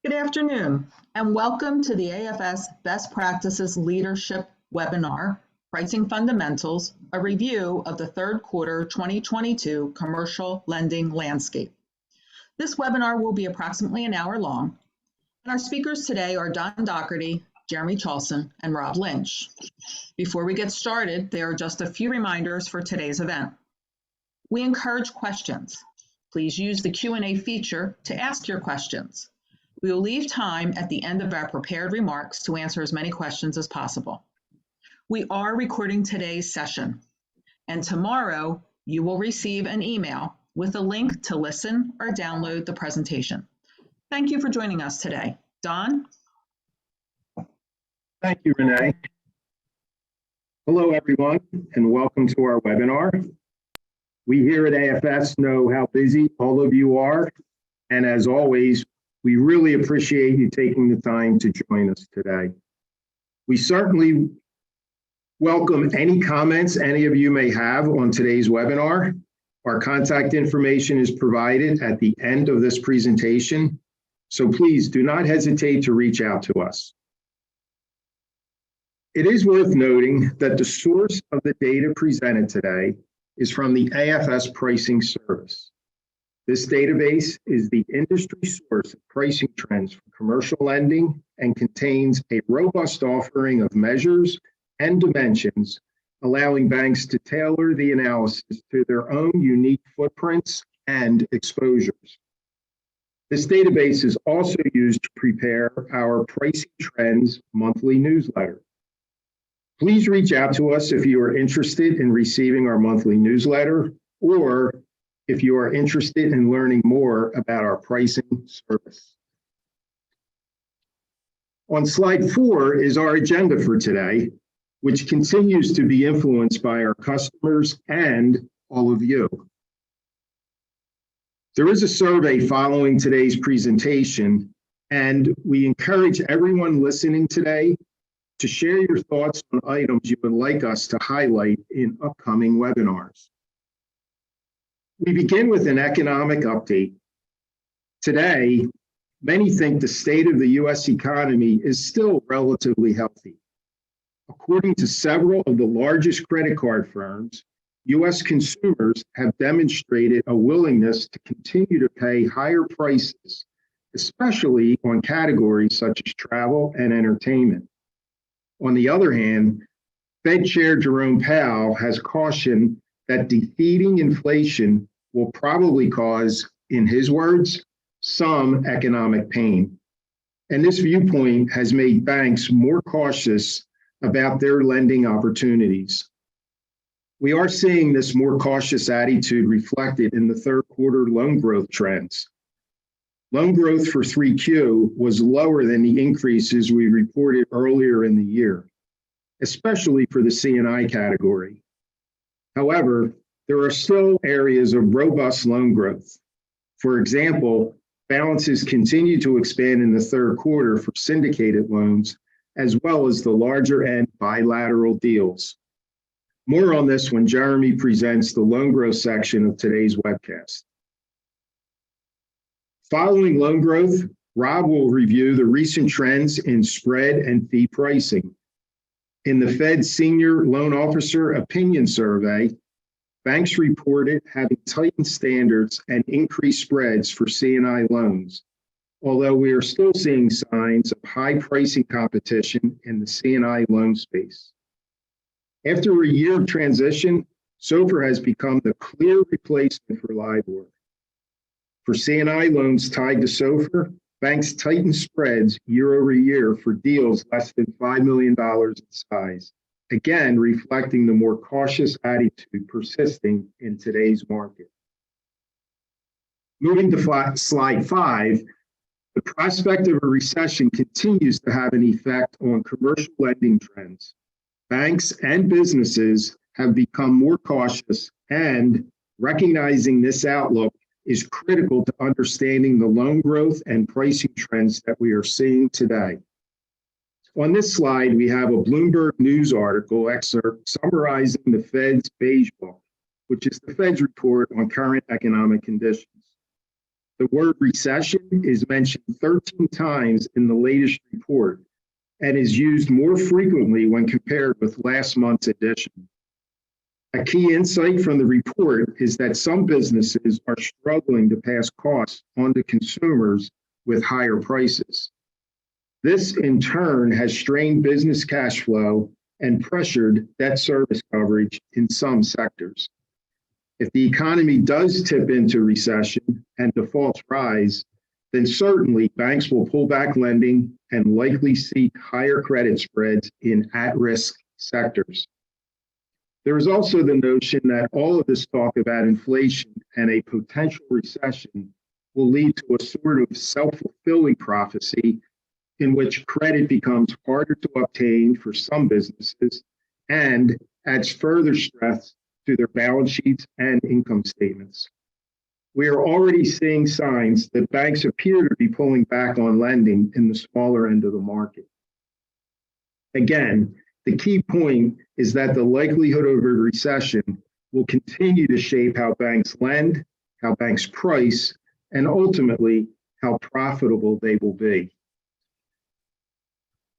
Good afternoon, and welcome to the AFS Best Practices Leadership Webinar, Pricing Fundamentals, a review of the third quarter 2022 commercial lending landscape. This webinar will be approximately an hour long, and our speakers today are Don Doherty, Jeremy Charlson, and Rob Lynch. Before we get started, there are just a few reminders for today's event. We encourage questions. Please use the Q&A feature to ask your questions. We will leave time at the end of our prepared remarks to answer as many questions as possible. We are recording today's session, and tomorrow you will receive an email with a link to listen or download the presentation. Thank you for joining us today. Don? Thank you, Renee. Hello, everyone, and welcome to our webinar. We here at AFS know how busy all of you are, and as always, we really appreciate you taking the time to join us today. We certainly welcome any comments any of you may have on today's webinar. Our contact information is provided at the end of this presentation, so please do not hesitate to reach out to us. It is worth noting that the source of the data presented today is from the AFS Pricing Service. This database is the industry source of pricing trends for commercial lending and contains a robust offering of measures and dimensions, allowing banks to tailor the analysis to their own unique footprints and exposures. This database is also used to prepare our Pricing Trends monthly newsletter. Please reach out to us if you are interested in receiving our monthly newsletter or if you are interested in learning more about our pricing service. On slide 4 is our agenda for today, which continues to be influenced by our customers and all of you. There is a survey following today's presentation, and we encourage everyone listening today to share your thoughts on items you would like us to highlight in upcoming webinars. We begin with an economic update. Today, many think the state of the U.S. economy is still relatively healthy. According to several of the largest credit card firms, U.S. consumers have demonstrated a willingness to continue to pay higher prices, especially on categories such as travel and entertainment. On the other hand, Fed Chair Jerome Powell has cautioned that defeating inflation will probably cause, in his words, some economic pain. And this viewpoint has made banks more cautious about their lending opportunities. We are seeing this more cautious attitude reflected in the third quarter loan growth trends. Loan growth for 3Q was lower than the increases we reported earlier in the year, especially for the C&I category. However, there are still areas of robust loan growth. For example, balances continue to expand in the third quarter for syndicated loans, as well as the larger end bilateral deals. More on this when Jeremy presents the loan growth section of today's webcast. Following loan growth, Rob will review the recent trends in spread and fee pricing. In the Fed Senior Loan Officer Opinion Survey, banks reported having tightened standards and increased spreads for C&I loans, although we are still seeing signs of high pricing competition in the C&I loan space. After a year of transition, SOFR has become the clear replacement for LIBOR. For C&I loans tied to SOFR, banks tightened spreads year over year for deals less than $5 million in size, again reflecting the more cautious attitude persisting in today's market. Moving to slide 5, the prospect of a recession continues to have an effect on commercial lending trends. Banks and businesses have become more cautious, and recognizing this outlook is critical to understanding the loan growth and pricing trends that we are seeing today. On this slide, we have a Bloomberg News article excerpt summarizing the Fed's Beige Book, which is the Fed's report on current economic conditions. The word recession is mentioned 13 times in the latest report and is used more frequently when compared with last month's edition. A key insight from the report is that some businesses are struggling to pass costs on to consumers with higher prices. This, in turn, has strained business cash flow and pressured debt service coverage in some sectors. If the economy does tip into recession and defaults rise, then certainly banks will pull back lending and likely seek higher credit spreads in at-risk sectors. There is also the notion that all of this talk about inflation and a potential recession will lead to a sort of self-fulfilling prophecy in which credit becomes harder to obtain for some businesses and adds further stress to their balance sheets and income statements. We are already seeing signs that banks appear to be pulling back on lending in the smaller end of the market. Again, the key point is that the likelihood of a recession will continue to shape how banks lend, how banks price, and ultimately how profitable they will be.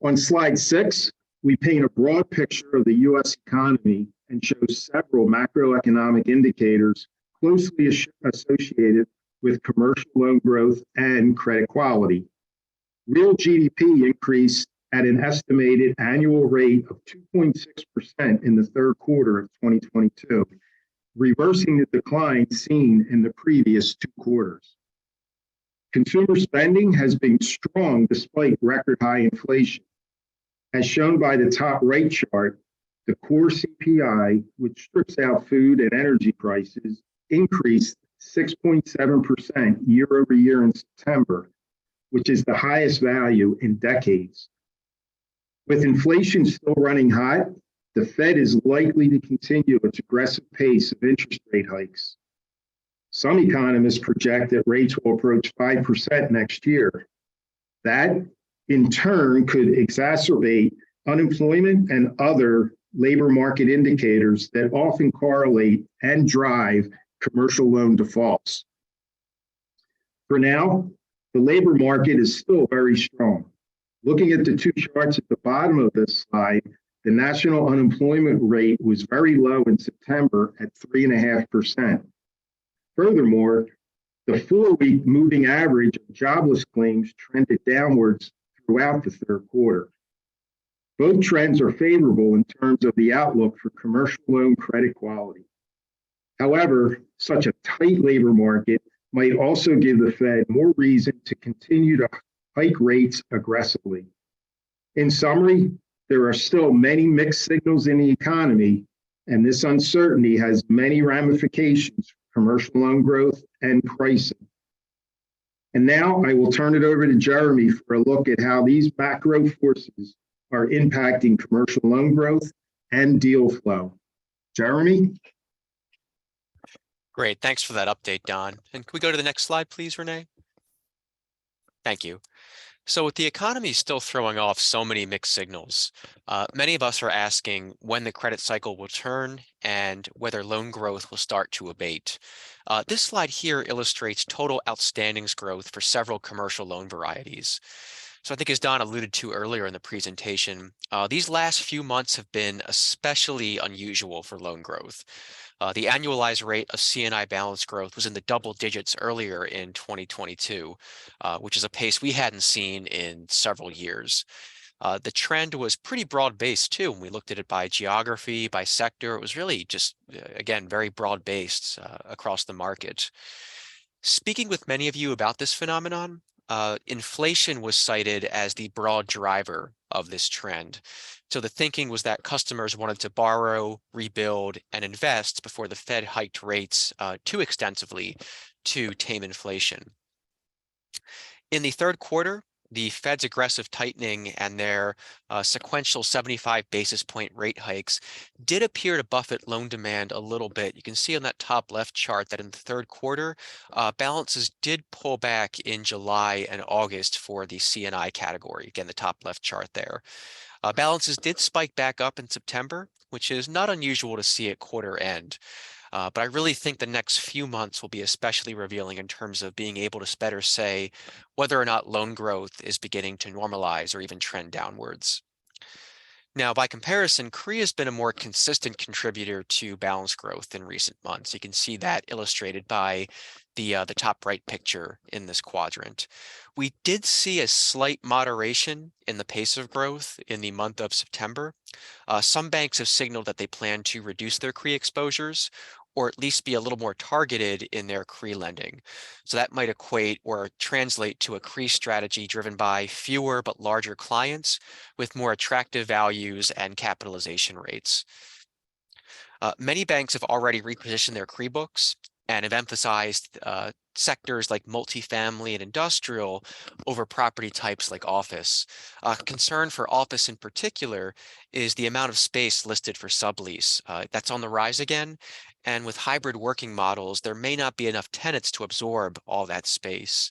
On slide 6, we paint a broad picture of the U.S. economy and show several macroeconomic indicators closely associated with commercial loan growth and credit quality. Real GDP increased at an estimated annual rate of 2.6% in the third quarter of 2022, reversing the decline seen in the previous 2 quarters. Consumer spending has been strong despite record high inflation. As shown by the top right chart, the core CPI, which strips out food and energy prices, increased 6.7% year over year in September, which is the highest value in decades. With inflation still running hot, the Fed is likely to continue its aggressive pace of interest rate hikes. Some economists project that rates will approach 5% next year. That, in turn, could exacerbate unemployment and other labor market indicators that often correlate and drive commercial loan defaults. For now, the labor market is still very strong. Looking at the 2 charts at the bottom of this slide, the national unemployment rate was very low in September at 3.5%. Furthermore, the 4-week moving average of jobless claims trended downwards throughout the third quarter. Both trends are favorable in terms of the outlook for commercial loan credit quality. However, such a tight labor market might also give the Fed more reason to continue to hike rates aggressively. In summary, there are still many mixed signals in the economy, and this uncertainty has many ramifications for commercial loan growth and pricing. And now I will turn it over to Jeremy for a look at how these macro forces are impacting commercial loan growth and deal flow. Jeremy? Great, thanks for that update, Don. And can we go to the next slide, please, Renee? Thank you. So with the economy still throwing off so many mixed signals, many of us are asking when the credit cycle will turn and whether loan growth will start to abate. This slide here illustrates total outstandings growth for several commercial loan varieties. So I think as Don alluded to earlier in the presentation, these last few months have been especially unusual for loan growth. The annualized rate of C&I balance growth was in the double digits earlier in 2022, which is a pace we hadn't seen in several years. The trend was pretty broad-based too. When we looked at it by geography, by sector, it was really just, again, very broad-based across the market. Speaking with many of you about this phenomenon, inflation was cited as the broad driver of this trend. So the thinking was that customers wanted to borrow, rebuild, and invest before the Fed hiked rates too extensively to tame inflation. In the third quarter, the Fed's aggressive tightening and their sequential 75 basis point rate hikes did appear to buffet loan demand a little bit. You can see on that top left chart that in the third quarter, balances did pull back in July and August for the C&I category. Again, the top left chart there. Balances did spike back up in September, which is not unusual to see at quarter end. But I really think the next few months will be especially revealing in terms of being able to better say whether or not loan growth is beginning to normalize or even trend downwards. Now, by comparison, CRE has been a more consistent contributor to balance growth in recent months. You can see that illustrated by the top right picture in this quadrant. We did see a slight moderation in the pace of growth in the month of September. Some banks have signaled that they plan to reduce their CRE exposures or at least be a little more targeted in their CRE lending. So that might equate or translate to a CRE strategy driven by fewer but larger clients with more attractive values and capitalization rates. Many banks have already repositioned their CRE books and have emphasized sectors like multifamily and industrial over property types like office. Concern for office in particular is the amount of space listed for sublease. That's on the rise again, and with hybrid working models, there may not be enough tenants to absorb all that space.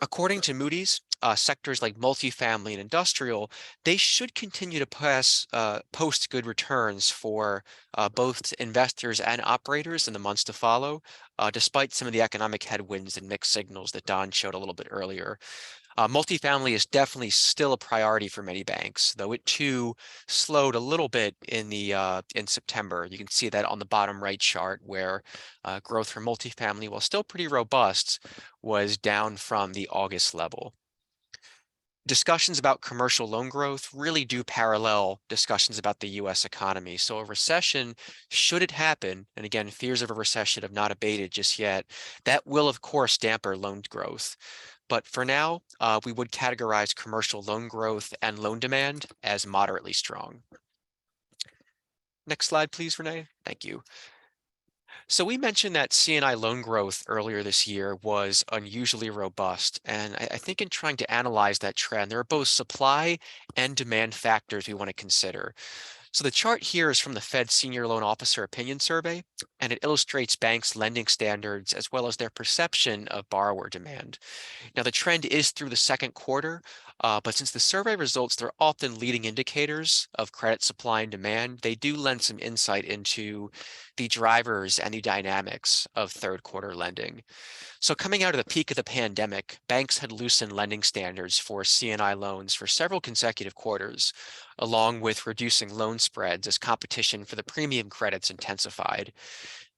According to Moody's, sectors like multifamily and industrial, they should continue to post good returns for both investors and operators in the months to follow, despite some of the economic headwinds and mixed signals that Don showed a little bit earlier. Multifamily is definitely still a priority for many banks, though it too slowed a little bit in September. You can see that on the bottom right chart where growth for multifamily, while still pretty robust, was down from the August level. Discussions about commercial loan growth really do parallel discussions about the US economy. So a recession, should it happen, and again, fears of a recession have not abated just yet, that will of course dampen loan growth. But for now, we would categorize commercial loan growth and loan demand as moderately strong. Next slide, please, Renee. Thank you. So we mentioned that C&I loan growth earlier this year was unusually robust. And I think in trying to analyze that trend, there are both supply and demand factors we want to consider. So the chart here is from the Fed Senior Loan Officer Opinion Survey, and it illustrates banks' lending standards as well as their perception of borrower demand. Now, the trend is through the second quarter, but since the survey results, they're often leading indicators of credit supply and demand, they do lend some insight into the drivers and the dynamics of third quarter lending. So coming out of the peak of the pandemic, banks had loosened lending standards for C&I loans for several consecutive quarters, along with reducing loan spreads as competition for the premium credits intensified.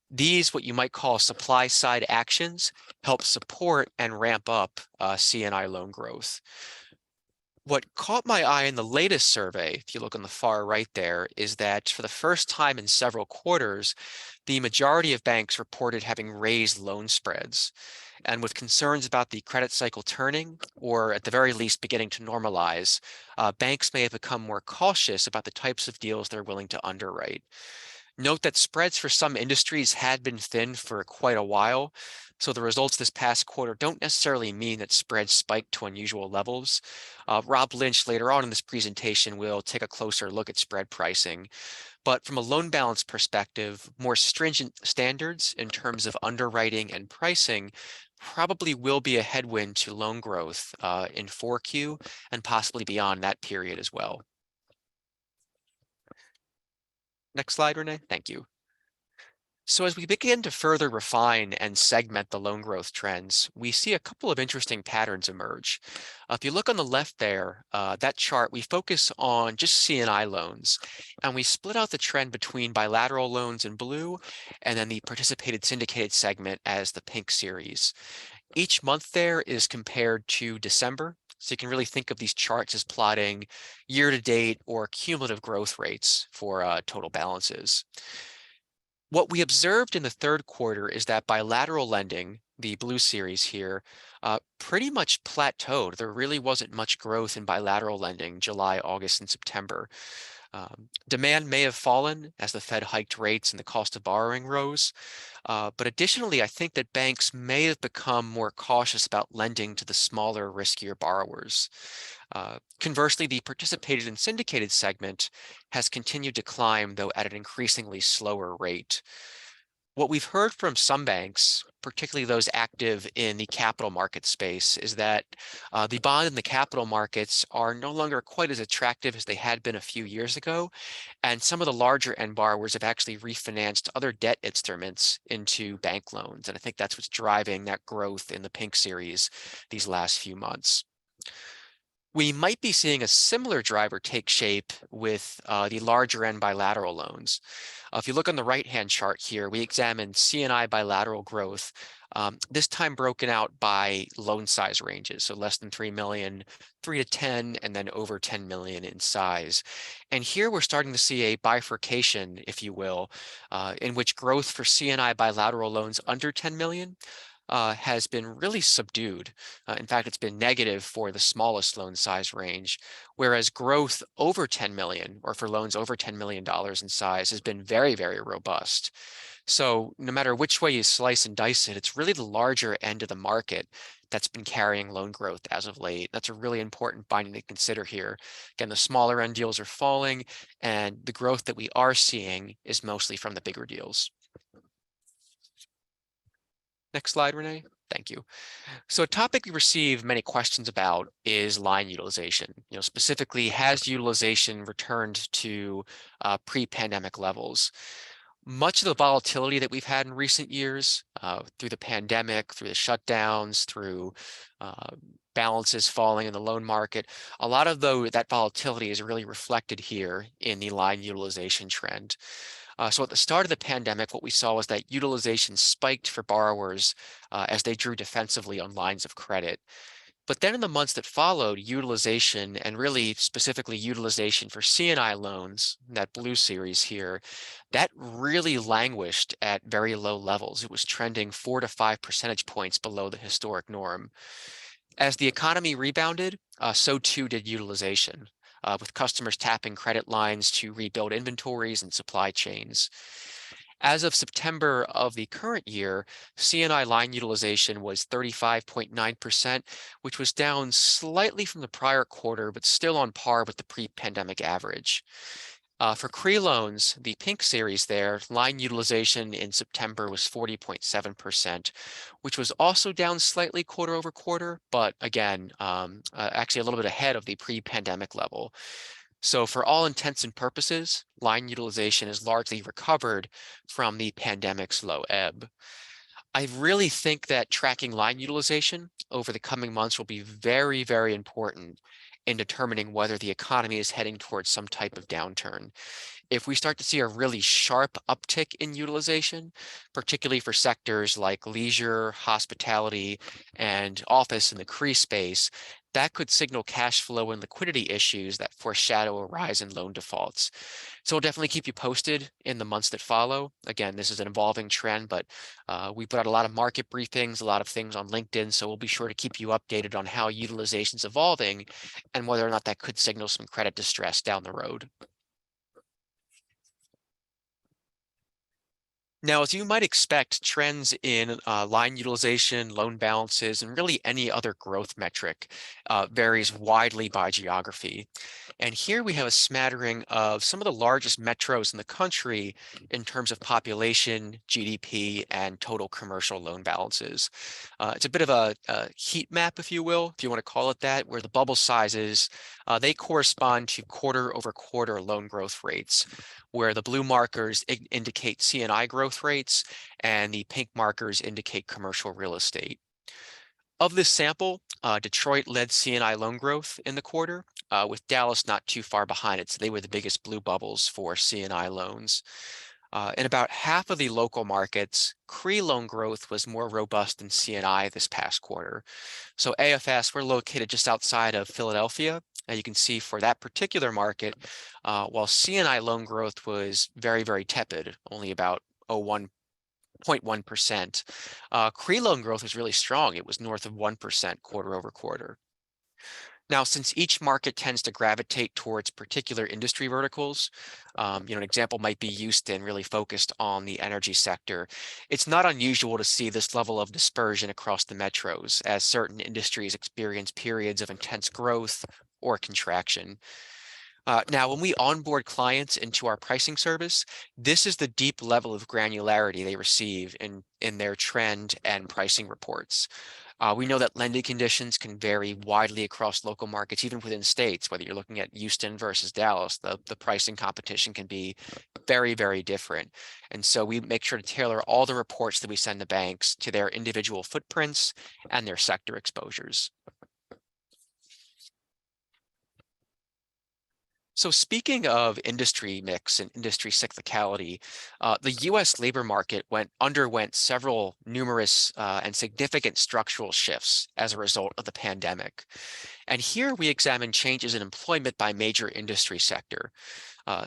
These, what you might call supply side actions, help support and ramp up C&I loan growth. What caught my eye in the latest survey, if you look on the far right there, is that for the first time in several quarters, the majority of banks reported having raised loan spreads. And with concerns about the credit cycle turning, or at the very least beginning to normalize, banks may have become more cautious about the types of deals they're willing to underwrite. Note that spreads for some industries had been thin for quite a while, so the results this past quarter don't necessarily mean that spreads spiked to unusual levels. Rob Lynch later on in this presentation will take a closer look at spread pricing. But from a loan balance perspective, more stringent standards in terms of underwriting and pricing probably will be a headwind to loan growth in 4Q and possibly beyond that period as well. Next slide, Renee. Thank you. So as we begin to further refine and segment the loan growth trends, we see a couple of interesting patterns emerge. If you look on the left there, that chart, we focus on just C&I loans, and we split out the trend between bilateral loans in blue and then the participated syndicated segment as the pink series. Each month there is compared to December. So you can really think of these charts as plotting year-to-date or cumulative growth rates for total balances. What we observed in the third quarter is that bilateral lending, the blue series here, pretty much plateaued. There really wasn't much growth in bilateral lending July, August, and September. Demand may have fallen as the Fed hiked rates and the cost of borrowing rose. But additionally, I think that banks may have become more cautious about lending to the smaller, riskier borrowers. Conversely, the participated and syndicated segment has continued to climb, though at an increasingly slower rate. What we've heard from some banks, particularly those active in the capital market space, is that the bond and the capital markets are no longer quite as attractive as they had been a few years ago. And some of the larger end borrowers have actually refinanced other debt instruments into bank loans. And I think that's what's driving that growth in the Pink series these last few months. We might be seeing a similar driver take shape with the larger end bilateral loans. If you look on the right-hand chart here, we examined C&I bilateral growth, this time broken out by loan size ranges, so less than 3 million, 3 to 10, and then over 10 million in size. And here we're starting to see a bifurcation, if you will, in which growth for C&I bilateral loans under 10 million has been really subdued. In fact, it's been negative for the smallest loan size range, whereas growth over 10 million or for loans over $10 million in size has been very, very robust. So no matter which way you slice and dice it, it's really the larger end of the market that's been carrying loan growth as of late. That's a really important finding to consider here. Again, the smaller end deals are falling, and the growth that we are seeing is mostly from the bigger deals. Next slide, Renee. Thank you. So a topic we receive many questions about is line utilization. Specifically, has utilization returned to pre-pandemic levels? Much of the volatility that we've had in recent years, through the pandemic, through the shutdowns, through balances falling in the loan market, a lot of that volatility is really reflected here in the line utilization trend. So at the start of the pandemic, what we saw was that utilization spiked for borrowers as they drew defensively on lines of credit. But then in the months that followed, utilization, and really specifically utilization for C&I loans, that blue series here, that really languished at very low levels. It was trending 4 to 5 percentage points below the historic norm. As the economy rebounded, so too did utilization, with customers tapping credit lines to rebuild inventories and supply chains. As of September of the current year, C&I line utilization was 35.9%, which was down slightly from the prior quarter, but still on par with the pre-pandemic average. For CRE loans, the Pink series there, line utilization in September was 40.7%, which was also down slightly quarter over quarter, but again, actually a little bit ahead of the pre-pandemic level. So for all intents and purposes, line utilization is largely recovered from the pandemic's low ebb. I really think that tracking line utilization over the coming months will be very, very important in determining whether the economy is heading towards some type of downturn. If we start to see a really sharp uptick in utilization, particularly for sectors like leisure, hospitality, and office in the CRE space, that could signal cash flow and liquidity issues that foreshadow a rise in loan defaults. So we'll definitely keep you posted in the months that follow. Again, this is an evolving trend, but we put out a lot of market briefings, a lot of things on LinkedIn, so we'll be sure to keep you updated on how utilization is evolving and whether or not that could signal some credit distress down the road. Now, as you might expect, trends in line utilization, loan balances, and really any other growth metric varies widely by geography. And here we have a smattering of some of the largest metros in the country in terms of population, GDP, and total commercial loan balances. It's a bit of a heat map, if you will, if you want to call it that, where the bubble sizes, they correspond to quarter over quarter loan growth rates, where the blue markers indicate C&I growth rates and the pink markers indicate commercial real estate. Of this sample, Detroit led C&I loan growth in the quarter, with Dallas not too far behind it. So they were the biggest blue bubbles for C&I loans. In about half of the local markets, CRE loan growth was more robust than C&I this past quarter. So AFS, we're located just outside of Philadelphia. You can see for that particular market, while C&I loan growth was very, very tepid, only about 0.1%, CRE loan growth was really strong. It was north of 1% quarter over quarter. Now, since each market tends to gravitate towards particular industry verticals, an example might be Houston, really focused on the energy sector. It's not unusual to see this level of dispersion across the metros as certain industries experience periods of intense growth or contraction. Now, when we onboard clients into our pricing service, this is the deep level of granularity they receive in their trend and pricing reports. We know that lending conditions can vary widely across local markets, even within states, whether you're looking at Houston versus Dallas, the pricing competition can be very, very different. And so we make sure to tailor all the reports that we send to banks to their individual footprints and their sector exposures. So speaking of industry mix and industry cyclicality, the U.S. labor market underwent several numerous and significant structural shifts as a result of the pandemic. And here we examine changes in employment by major industry sector.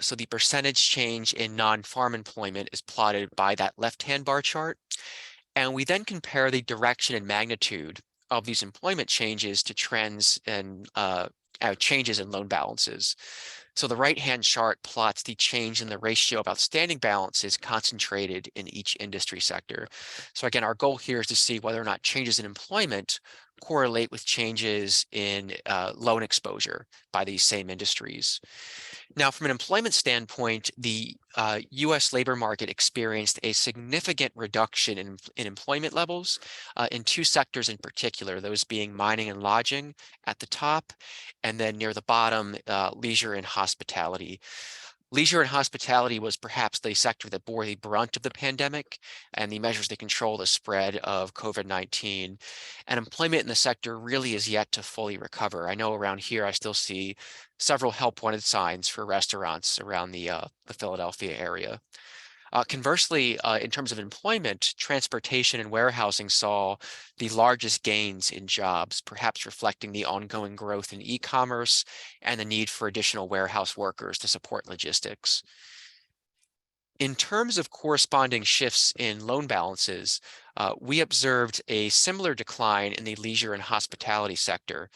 So the percentage change in non-farm employment is plotted by that left-hand bar chart. And we then compare the direction and magnitude of these employment changes to trends and changes in loan balances. So the right-hand chart plots the change in the ratio of outstanding balances concentrated in each industry sector. So again, our goal here is to see whether or not changes in employment correlate with changes in loan exposure by these same industries. Now, from an employment standpoint, the U.S. labor market experienced a significant reduction in employment levels in two sectors in particular, those being mining and lodging at the top, and then near the bottom, leisure and hospitality. Leisure and hospitality was perhaps the sector that bore the brunt of the pandemic and the measures to control the spread of COVID-19. And employment in the sector really is yet to fully recover. I know around here I still see several help wanted signs for restaurants around the Philadelphia area. Conversely, in terms of employment, transportation and warehousing saw the largest gains in jobs, perhaps reflecting the ongoing growth in e-commerce and the need for additional warehouse workers to support logistics. In terms of corresponding shifts in loan balances, we observed a similar decline in the leisure and hospitality sector.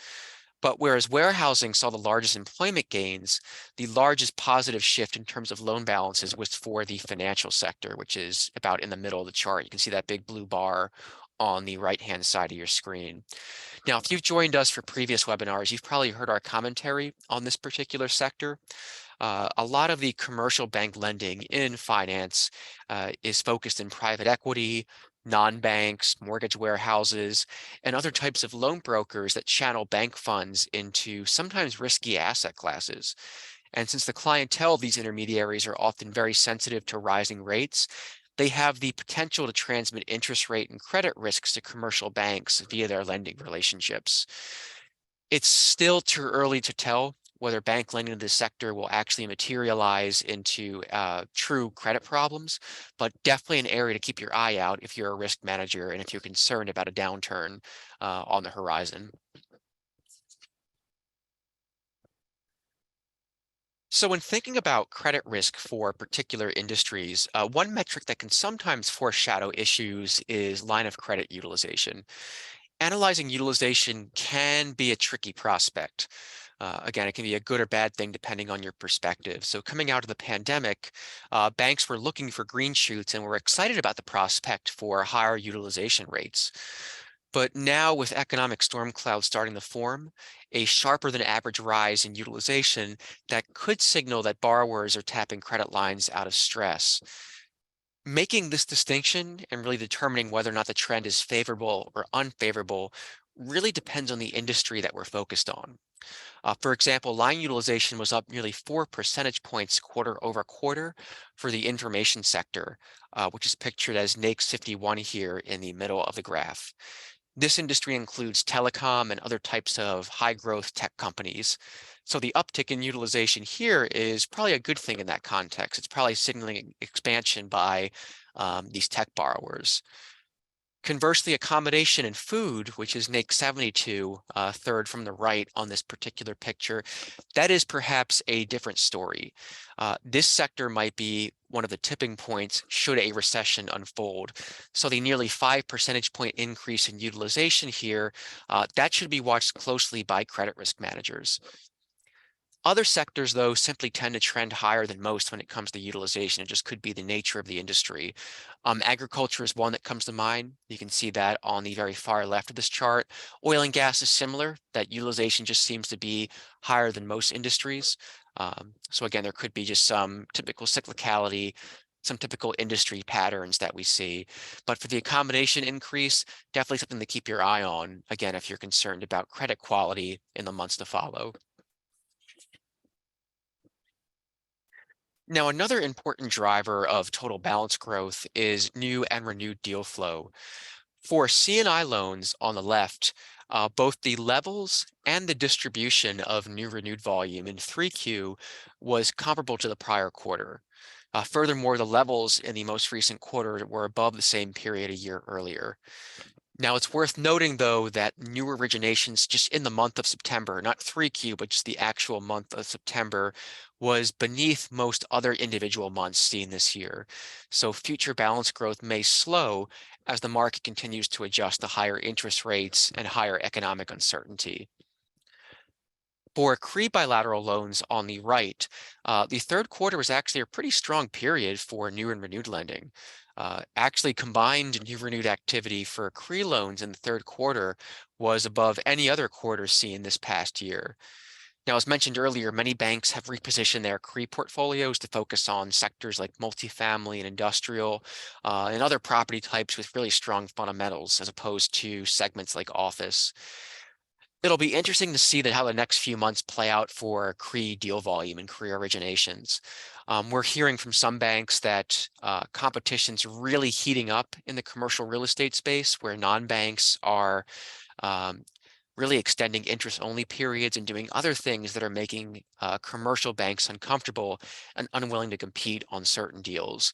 But whereas warehousing saw the largest employment gains, the largest positive shift in terms of loan balances was for the financial sector, which is about in the middle of the chart. You can see that big blue bar on the right-hand side of your screen. Now, if you've joined us for previous webinars, you've probably heard our commentary on this particular sector. A lot of the commercial bank lending in finance is focused in private equity, non-banks, mortgage warehouses, and other types of loan brokers that channel bank funds into sometimes risky asset classes. And since the clientele of these intermediaries are often very sensitive to rising rates, they have the potential to transmit interest rate and credit risks to commercial banks via their lending relationships. It's still too early to tell whether bank lending in this sector will actually materialize into true credit problems, but definitely an area to keep your eye out if you're a risk manager and if you're concerned about a downturn on the horizon. So when thinking about credit risk for particular industries, one metric that can sometimes foreshadow issues is line of credit utilization. Analyzing utilization can be a tricky prospect. Again, it can be a good or bad thing depending on your perspective. So coming out of the pandemic, banks were looking for green shoots and were excited about the prospect for higher utilization rates. But now with economic storm clouds starting to form, a sharper than average rise in utilization that could signal that borrowers are tapping credit lines out of stress. Making this distinction and really determining whether or not the trend is favorable or unfavorable really depends on the industry that we're focused on. For example, line utilization was up nearly 4 percentage points quarter over quarter for the information sector, which is pictured as NAICS 51 here in the middle of the graph. This industry includes telecom and other types of high growth tech companies. So the uptick in utilization here is probably a good thing in that context. It's probably signaling expansion by these tech borrowers. Conversely, accommodation and food, which is NAICS 72, third from the right on this particular picture, that is perhaps a different story. This sector might be one of the tipping points should a recession unfold. So the nearly 5 percentage point increase in utilization here, that should be watched closely by credit risk managers. Other sectors, though, simply tend to trend higher than most when it comes to utilization. It just could be the nature of the industry. Agriculture is one that comes to mind. You can see that on the very far left of this chart. Oil and gas is similar. That utilization just seems to be higher than most industries. So again, there could be just some typical cyclicality, some typical industry patterns that we see. But for the accommodation increase, definitely something to keep your eye on, again, if you're concerned about credit quality in the months to follow. Now, another important driver of total balance growth is new and renewed deal flow. For C&I loans on the left, both the levels and the distribution of new renewed volume in 3Q was comparable to the prior quarter. Furthermore, the levels in the most recent quarter were above the same period a year earlier. Now, it's worth noting, though, that new originations just in the month of September, not 3Q, but just the actual month of September, was beneath most other individual months seen this year. So future balance growth may slow as the market continues to adjust to higher interest rates and higher economic uncertainty. For CRE bilateral loans on the right, the third quarter was actually a pretty strong period for new and renewed lending. Actually, combined new renewed activity for CRE loans in the third quarter was above any other quarter seen this past year. Now, as mentioned earlier, many banks have repositioned their CRE portfolios to focus on sectors like multifamily and industrial and other property types with really strong fundamentals, as opposed to segments like office. It'll be interesting to see how the next few months play out for CRE deal volume and CRE originations. We're hearing from some banks that competition's really heating up in the commercial real estate space, where non-banks are really extending interest-only periods and doing other things that are making commercial banks uncomfortable and unwilling to compete on certain deals.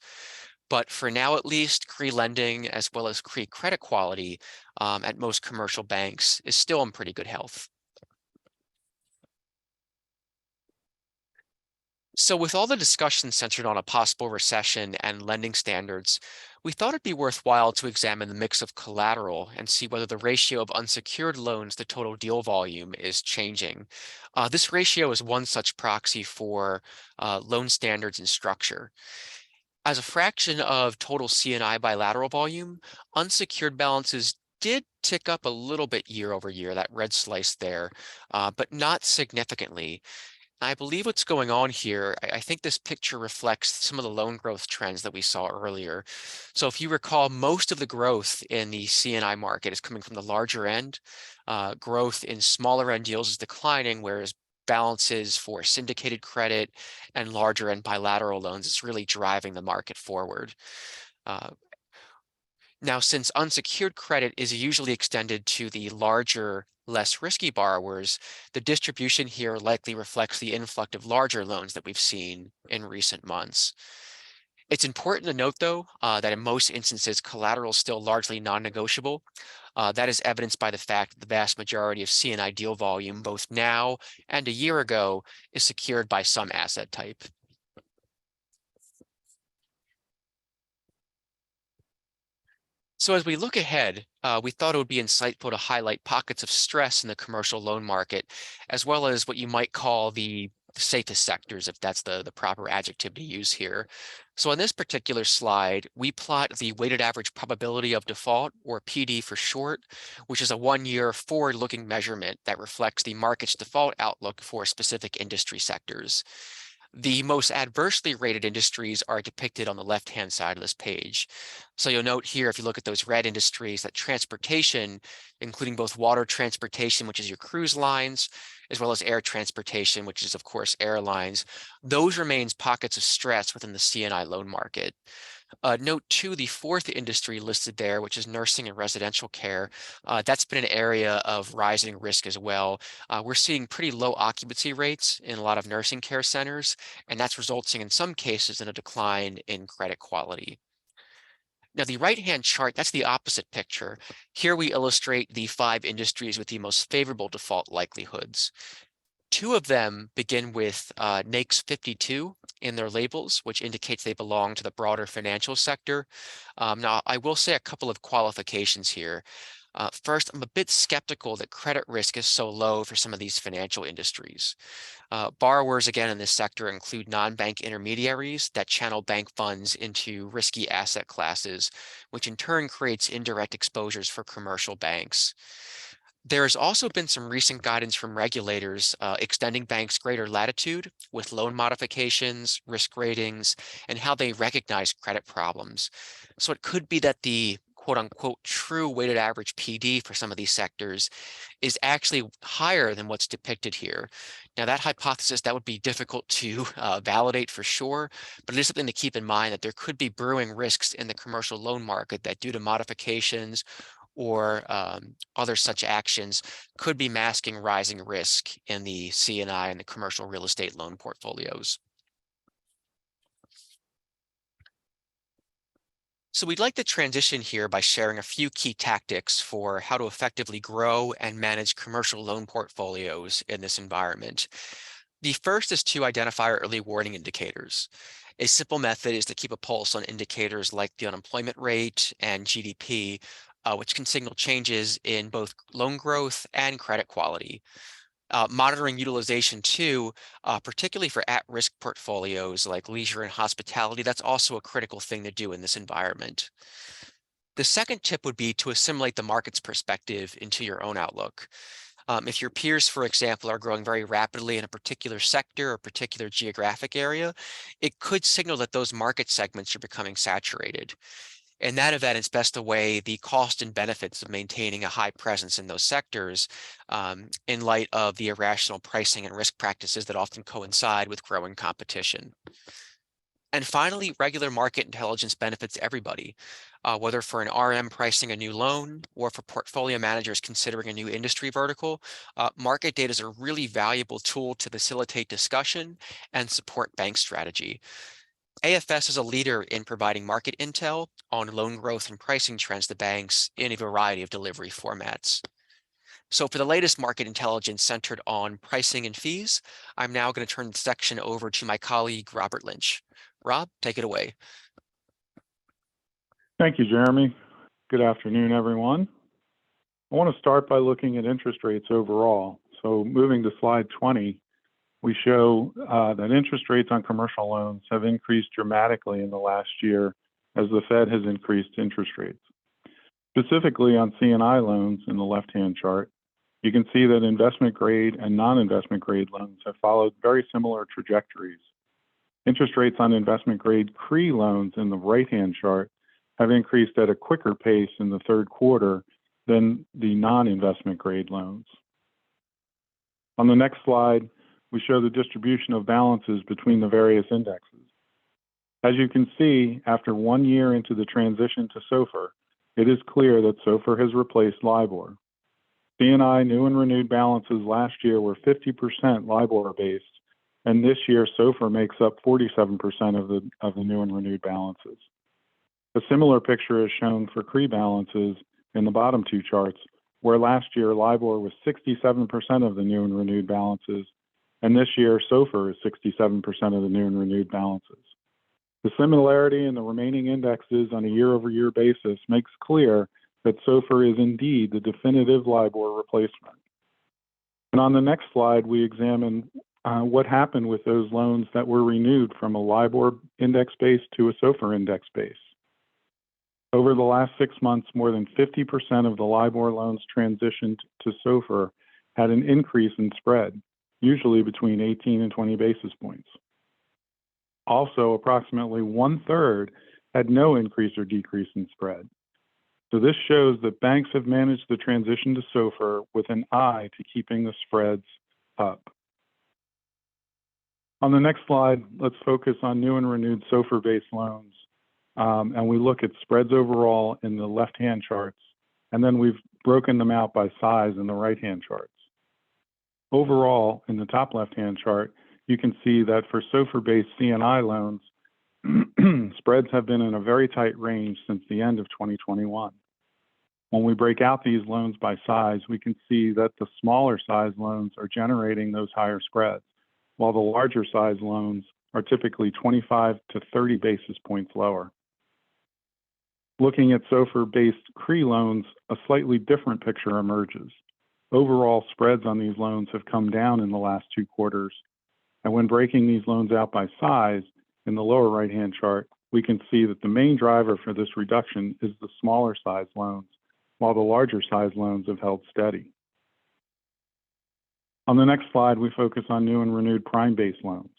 But for now, at least, CRE lending as well as CRE credit quality at most commercial banks is still in pretty good health. So with all the discussion centered on a possible recession and lending standards, we thought it'd be worthwhile to examine the mix of collateral and see whether the ratio of unsecured loans to total deal volume is changing. This ratio is one such proxy for loan standards and structure. As a fraction of total C&I bilateral volume, unsecured balances did tick up a little bit year over year, that red slice there, but not significantly. I believe what's going on here, I think this picture reflects some of the loan growth trends that we saw earlier. So if you recall, most of the growth in the C&I market is coming from the larger end. Growth in smaller end deals is declining, whereas balances for syndicated credit and larger end bilateral loans is really driving the market forward. Now, since unsecured credit is usually extended to the larger, less risky borrowers, the distribution here likely reflects the influx of larger loans that we've seen in recent months. It's important to note, though, that in most instances, collateral is still largely non-negotiable. That is evidenced by the fact that the vast majority of C&I deal volume, both now and a year ago, is secured by some asset type. So as we look ahead, we thought it would be insightful to highlight pockets of stress in the commercial loan market, as well as what you might call the safest sectors, if that's the proper adjective to use here. So on this particular slide, we plot the weighted average probability of default, or PD for short, which is a one-year forward-looking measurement that reflects the market's default outlook for specific industry sectors. The most adversely rated industries are depicted on the left-hand side of this page. So you'll note here, if you look at those red industries, that transportation, including both water transportation, which is your cruise lines, as well as air transportation, which is, of course, airlines, those remains pockets of stress within the C&I loan market. Note too, the fourth industry listed there, which is nursing and residential care, that's been an area of rising risk as well. We're seeing pretty low occupancy rates in a lot of nursing care centers, and that's resulting in some cases in a decline in credit quality. Now, the right-hand chart, that's the opposite picture. Here we illustrate the 5 industries with the most favorable default likelihoods. 2 of them begin with NAICS 52 in their labels, which indicates they belong to the broader financial sector. Now, I will say a couple of qualifications here. First, I'm a bit skeptical that credit risk is so low for some of these financial industries. Borrowers, again, in this sector include non-bank intermediaries that channel bank funds into risky asset classes, which in turn creates indirect exposures for commercial banks. There has also been some recent guidance from regulators extending banks greater latitude with loan modifications, risk ratings, and how they recognize credit problems. So it could be that the quote unquote true weighted average PD for some of these sectors is actually higher than what's depicted here. Now that hypothesis, that would be difficult to validate for sure, but it is something to keep in mind that there could be brewing risks in the commercial loan market that due to modifications or other such actions could be masking rising risk in the C&I and the commercial real estate loan portfolios. So we'd like to transition here by sharing a few key tactics for how to effectively grow and manage commercial loan portfolios in this environment. The first is to identify early warning indicators. A simple method is to keep a pulse on indicators like the unemployment rate and GDP, which can signal changes in both loan growth and credit quality. Monitoring utilization too, particularly for at-risk portfolios like leisure and hospitality, that's also a critical thing to do in this environment. The second tip would be to assimilate the market's perspective into your own outlook. If your peers, for example, are growing very rapidly in a particular sector or particular geographic area, it could signal that those market segments are becoming saturated. In that event, it's best to weigh the cost and benefits of maintaining a high presence in those sectors in light of the irrational pricing and risk practices that often coincide with growing competition. And finally, regular market intelligence benefits everybody, whether for an RM pricing a new loan or for portfolio managers considering a new industry vertical. Market data is a really valuable tool to facilitate discussion and support bank strategy. AFS is a leader in providing market intel on loan growth and pricing trends to banks in a variety of delivery formats. So for the latest market intelligence centered on pricing and fees, I'm now going to turn the section over to my colleague, Robert Lynch. Rob, take it away. Thank you, Jeremy. Good afternoon, everyone. I want to start by looking at interest rates overall. So moving to slide 20, we show that interest rates on commercial loans have increased dramatically in the last year as the Fed has increased interest rates. Specifically on C&I loans in the left-hand chart, you can see that investment grade and non-investment grade loans have followed very similar trajectories. Interest rates on investment grade CRE loans in the right-hand chart have increased at a quicker pace in the third quarter than the non-investment grade loans. On the next slide, we show the distribution of balances between the various indexes. As you can see, after 1 year into the transition to SOFR, it is clear that SOFR has replaced LIBOR. C&I new and renewed balances last year were 50% LIBOR-based, and this year SOFR makes up 47% of the new and renewed balances. A similar picture is shown for CRE balances in the bottom two charts, where last year LIBOR was 67% of the new and renewed balances, and this year SOFR is 67% of the new and renewed balances. The similarity in the remaining indexes on a year-over-year basis makes clear that SOFR is indeed the definitive LIBOR replacement. And on the next slide, we examine what happened with those loans that were renewed from a LIBOR index base to a SOFR index base. Over the last 6 months, more than 50% of the LIBOR loans transitioned to SOFR had an increase in spread, usually between 18 and 20 basis points. Also, approximately 1/3 had no increase or decrease in spread. So this shows that banks have managed the transition to SOFR with an eye to keeping the spreads up. On the next slide, let's focus on new and renewed SOFR-based loans. And we look at spreads overall in the left-hand charts, and then we've broken them out by size in the right-hand charts. Overall, in the top left-hand chart, you can see that for SOFR-based C&I loans, spreads have been in a very tight range since the end of 2021. When we break out these loans by size, we can see that the smaller size loans are generating those higher spreads, while the larger size loans are typically 25 to 30 basis points lower. Looking at SOFR-based CRE loans, a slightly different picture emerges. Overall, spreads on these loans have come down in the last 2 quarters. And when breaking these loans out by size, in the lower right-hand chart, we can see that the main driver for this reduction is the smaller size loans, while the larger size loans have held steady. On the next slide, we focus on new and renewed prime-based loans.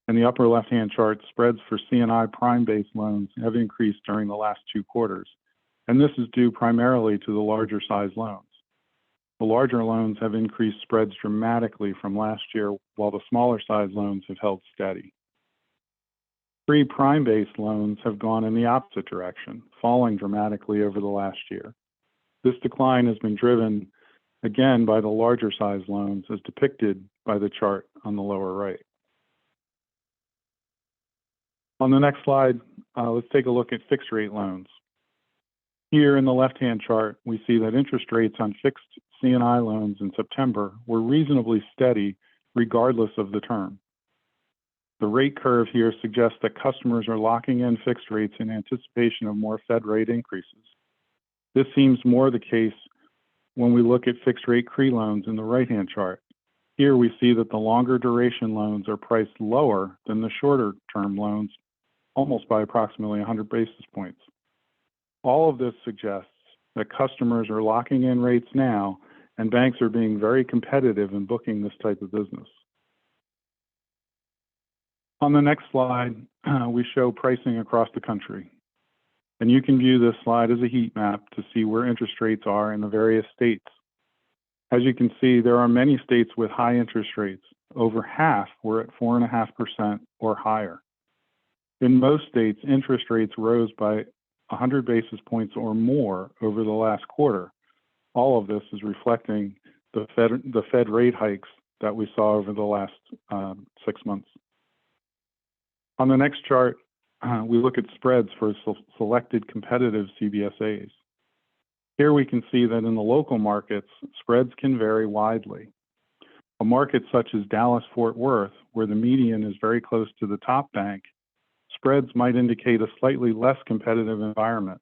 In the upper left-hand chart, spreads for C&I prime-based loans have increased during the last 2 quarters, and this is due primarily to the larger size loans. The larger loans have increased spreads dramatically from last year, while the smaller size loans have held steady. Prime-based loans have gone in the opposite direction, falling dramatically over the last year. This decline has been driven again by the larger size loans as depicted by the chart on the lower right. On the next slide, let's take a look at fixed rate loans. Here in the left-hand chart, we see that interest rates on fixed C&I loans in September were reasonably steady regardless of the term. The rate curve here suggests that customers are locking in fixed rates in anticipation of more Fed rate increases. This seems more the case when we look at fixed rate CRE loans in the right-hand chart. Here we see that the longer duration loans are priced lower than the shorter term loans, almost by approximately 100 basis points. All of this suggests that customers are locking in rates now, and banks are being very competitive in booking this type of business. On the next slide, we show pricing across the country. And you can view this slide as a heat map to see where interest rates are in the various states. As you can see, there are many states with high interest rates. Over half were at 4.5% or higher. In most states, interest rates rose by 100 basis points or more over the last quarter. All of this is reflecting the Fed rate hikes that we saw over the last 6 months. On the next chart, we look at spreads for selected competitive CBSAs. Here we can see that in the local markets, spreads can vary widely. A market such as Dallas-Fort Worth, where the median is very close to the top bank, spreads might indicate a slightly less competitive environment.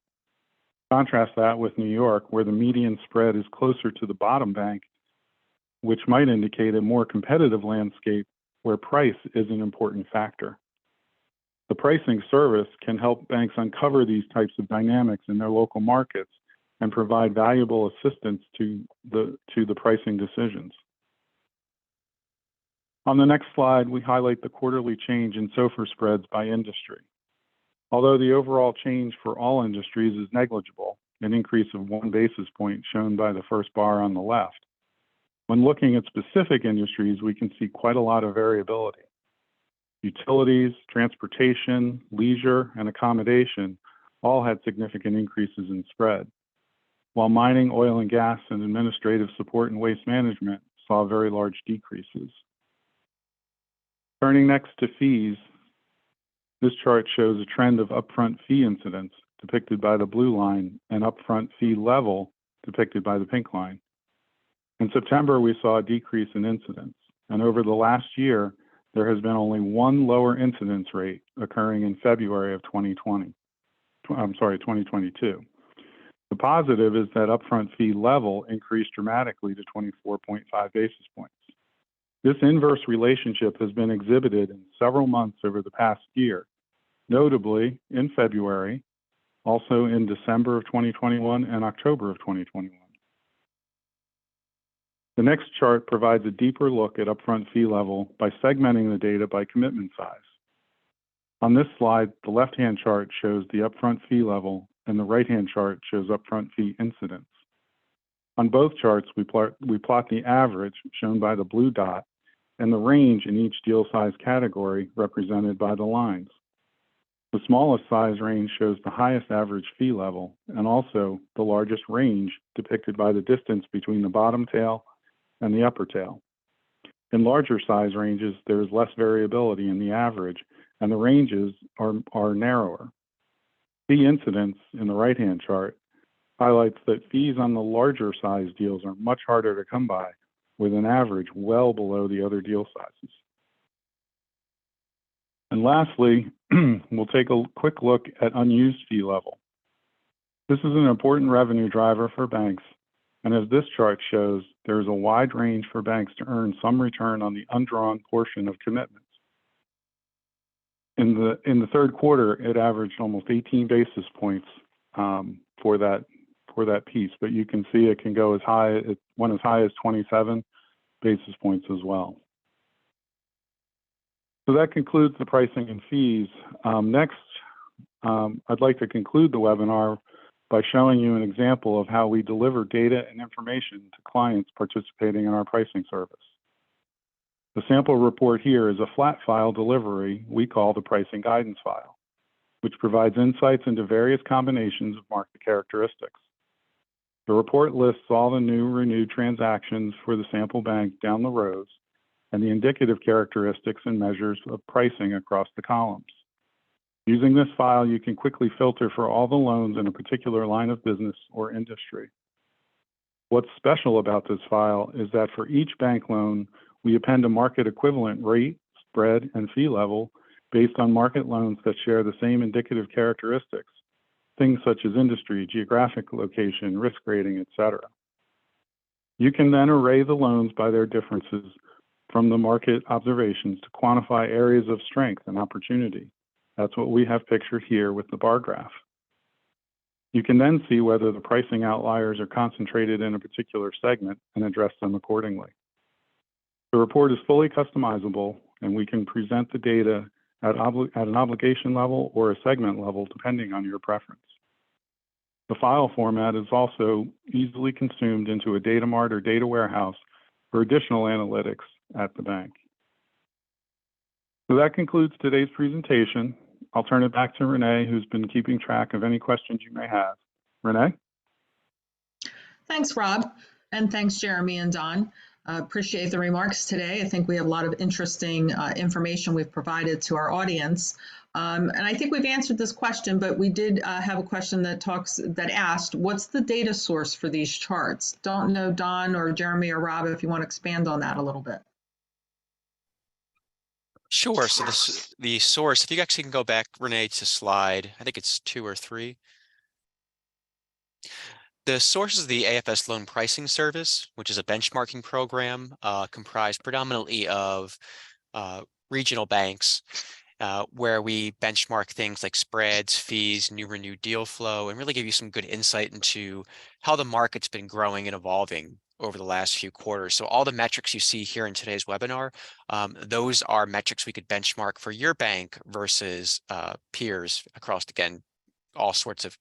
Contrast that with New York, where the median spread is closer to the bottom bank, which might indicate a more competitive landscape where price is an important factor. The pricing service can help banks uncover these types of dynamics in their local markets and provide valuable assistance to the pricing decisions. On the next slide, we highlight the quarterly change in SOFR spreads by industry. Although the overall change for all industries is negligible, an increase of 1 basis point shown by the first bar on the left. When looking at specific industries, we can see quite a lot of variability. Utilities, transportation, leisure, and accommodation all had significant increases in spread, while mining, oil and gas, and administrative support and waste management saw very large decreases. Turning next to fees, this chart shows a trend of upfront fee incidents depicted by the blue line and upfront fee level depicted by the pink line. In September, we saw a decrease in incidents, and over the last year, there has been only one lower incidence rate occurring in February of 2022. The positive is that upfront fee level increased dramatically to 24.5 basis points. This inverse relationship has been exhibited in several months over the past year, notably in February, also in December of 2021 and October of 2021. The next chart provides a deeper look at upfront fee level by segmenting the data by commitment size. On this slide, the left-hand chart shows the upfront fee level and the right-hand chart shows upfront fee incidence. On both charts, we plot the average, shown by the blue dot, and the range in each deal size category, represented by the lines. The smallest size range shows the highest average fee level and also the largest range, depicted by the distance between the bottom tail and the upper tail. In larger size ranges, there is less variability in the average, and the ranges are narrower. Fee incidence in the right-hand chart highlights that fees on the larger size deals are much harder to come by, with an average well below the other deal sizes. And lastly, we'll take a quick look at unused fee level. This is an important revenue driver for banks, and as this chart shows, there is a wide range for banks to earn some return on the undrawn portion of commitments. In the third quarter, it averaged almost 18 basis points for that piece, but you can see it can go as high as 27 basis points as well. So that concludes the pricing and fees. Next, I'd like to conclude the webinar by showing you an example of how we deliver data and information to clients participating in our pricing service. The sample report here is a flat file delivery we call the pricing guidance file, which provides insights into various combinations of market characteristics. The report lists all the new renewed transactions for the sample bank down the rows and the indicative characteristics and measures of pricing across the columns. Using this file, you can quickly filter for all the loans in a particular line of business or industry. What's special about this file is that for each bank loan, we append a market equivalent rate, spread, and fee level based on market loans that share the same indicative characteristics, things such as industry, geographic location, risk rating, etc. You can then array the loans by their differences from the market observations to quantify areas of strength and opportunity. That's what we have pictured here with the bar graph. You can then see whether the pricing outliers are concentrated in a particular segment and address them accordingly. The report is fully customizable, and we can present the data at an obligation level or a segment level, depending on your preference. The file format is also easily consumed into a data mart or data warehouse for additional analytics at the bank. So that concludes today's presentation. I'll turn it back to Renee, who's been keeping track of any questions you may have. Renee? Thanks, Rob, and thanks, Jeremy and Don. Appreciate the remarks today. I think we have a lot of interesting information we've provided to our audience. And I think we've answered this question, but we did have a question that asked, what's the data source for these charts? Don't know, Don or Jeremy or Rob, if you want to expand on that a little bit. Sure. So the source, if you actually can go back, Renee, to slide, I think it's 2 or 3. The source is the AFS Loan Pricing Service, which is a benchmarking program comprised predominantly of regional banks, where we benchmark things like spreads, fees, new renewed deal flow, and really give you some good insight into how the market's been growing and evolving over the last few quarters. So all the metrics you see here in today's webinar, those are metrics we could benchmark for your bank versus peers across, again, all sorts of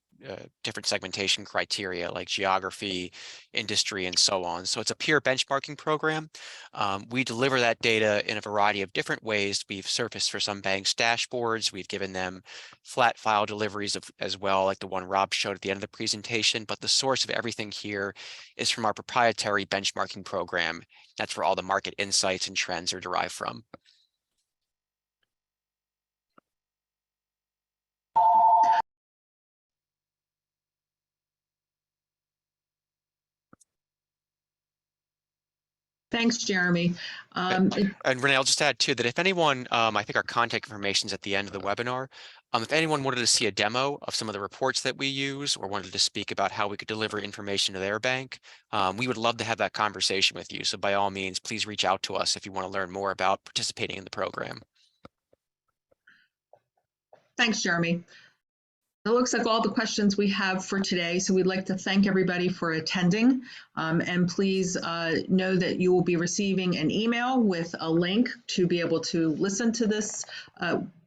different segmentation criteria like geography, industry, and so on. So it's a peer benchmarking program. We deliver that data in a variety of different ways. We've surfaced for some banks dashboards. We've given them flat file deliveries as well, like the one Rob showed at the end of the presentation. But the source of everything here is from our proprietary benchmarking program. That's where all the market insights and trends are derived from. Thanks, Jeremy. And Renee, I'll just add too that if anyone, I think our contact information is at the end of the webinar. If anyone wanted to see a demo of some of the reports that we use or wanted to speak about how we could deliver information to their bank, we would love to have that conversation with you. So by all means, please reach out to us if you want to learn more about participating in the program. Thanks, Jeremy. It looks like all the questions we have for today, so we'd like to thank everybody for attending. And please know that you will be receiving an email with a link to be able to listen to this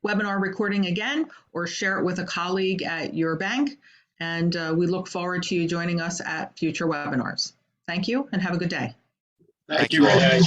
webinar recording again or share it with a colleague at your bank. And we look forward to you joining us at future webinars. Thank you and have a good day. Thank you, Renee.